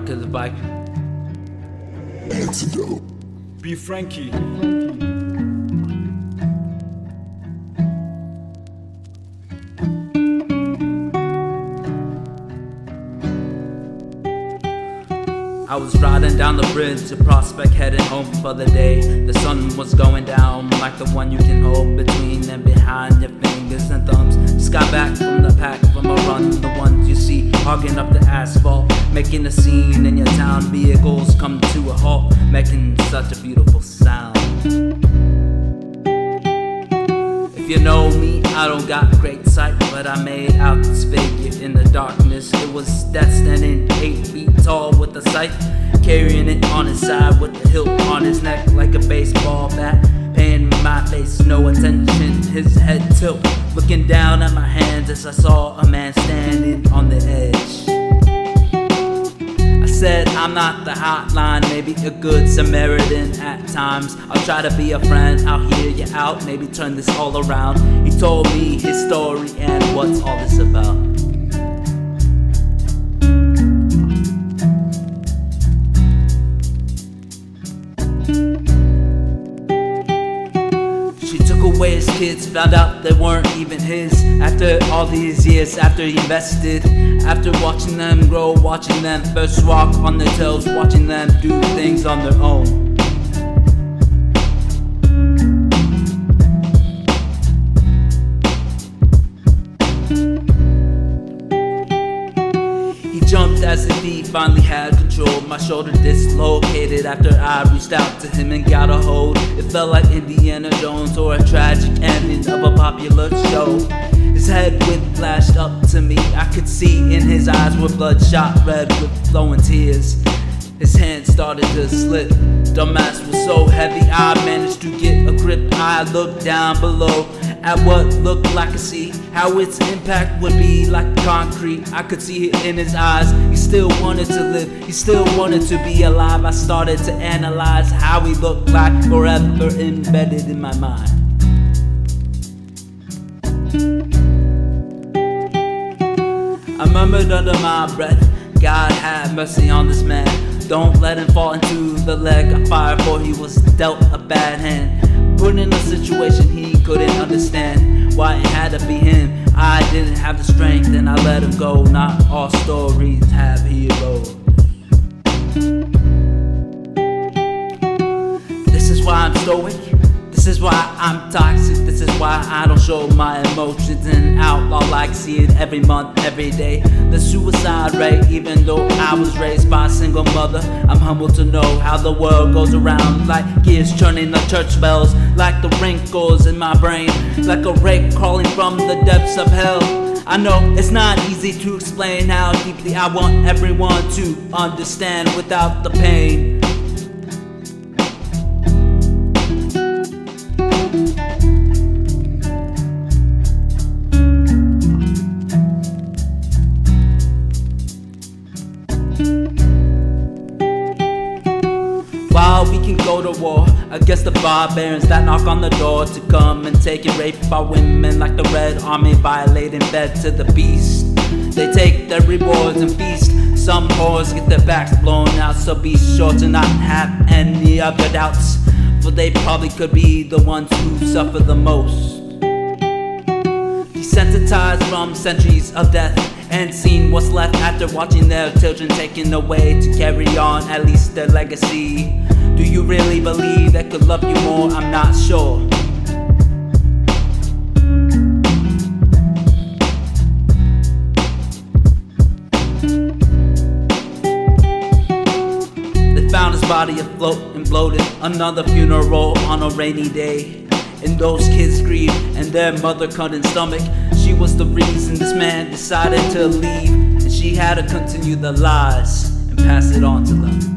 Riker the bike. Antidote. Be Frankie. I was riding down the bridge to Prospect, heading home for the day. The sun was going down like the one you can hold between and behind your fingers and thumbs. Just got back from the pack from a run, the ones you see hogging up the asphalt, making a scene in your town. Vehicles come to a halt, making such a beautiful sound. If you know me, I don't got great sight, but I made out this figure in the darkness. It was death standing 8 feet tall with a scythe, carrying it on his side with the hilt on his neck like a baseball bat. Paying my face no attention, his head tilt, looking down at my hands as I saw a man standing on the edge. I said, I'm not the hotline, maybe a good Samaritan at times. I'll try to be a friend, I'll hear you out, maybe turn this all around. He told me his story and what's all this about. She took away his kids, found out they weren't even his. After all these years, after he invested, after watching them grow, watching them first walk on their toes, watching them do things on their own. He jumped as if he finally had control. My shoulder dislocated after I reached out to him and got a hold. It felt like Indiana Jones or a tragic ending of a popular show. His head whiplashed up to me. I could see in his eyes were bloodshot red with flowing tears. His hand started to slip. The mask was so heavy I managed to get a grip. I looked down below at what looked like a sea, how its impact would be like concrete. I could see it in his eyes. He still wanted to live, he still wanted to be alive. I started to analyze how he looked like, forever embedded in my mind. I murmured under my breath, God have mercy on this man. Don't let him fall into the leg of fire, for he was dealt a bad hand, put in a situation he couldn't understand. Why it had to be him, I didn't have the strength and I let him go. Not all stories have heroes. This is why I'm stoic, this is why I'm toxic, this is why I don't show my emotions and outlaw like see it every month, every day. The suicide rate, even though I was raised by a single mother, I'm humbled to know how the world goes around, like gears churning the church bells, like the wrinkles in my brain, like a rake crawling from the depths of hell. I know it's not easy to explain how deeply I want everyone to understand without the pain. While we can go to war against the barbarians that knock on the door to come and take and rape our women, like the Red Army violating fed to the beast. They take their rewards and feast. Some whores get their backs blown out, so be sure to not have any other doubts, for they probably could be the ones who suffer the most. Desensitized from centuries of death and seen what's left after watching their children taken away to carry on at least their legacy. Do you really believe they could love you more? I'm not sure. They found his body afloat and bloated, another funeral on a rainy day. And those kids grieved and their mother couldn't stomach. She was the reason this man decided to leave, and she had to continue the lies and pass it on to them.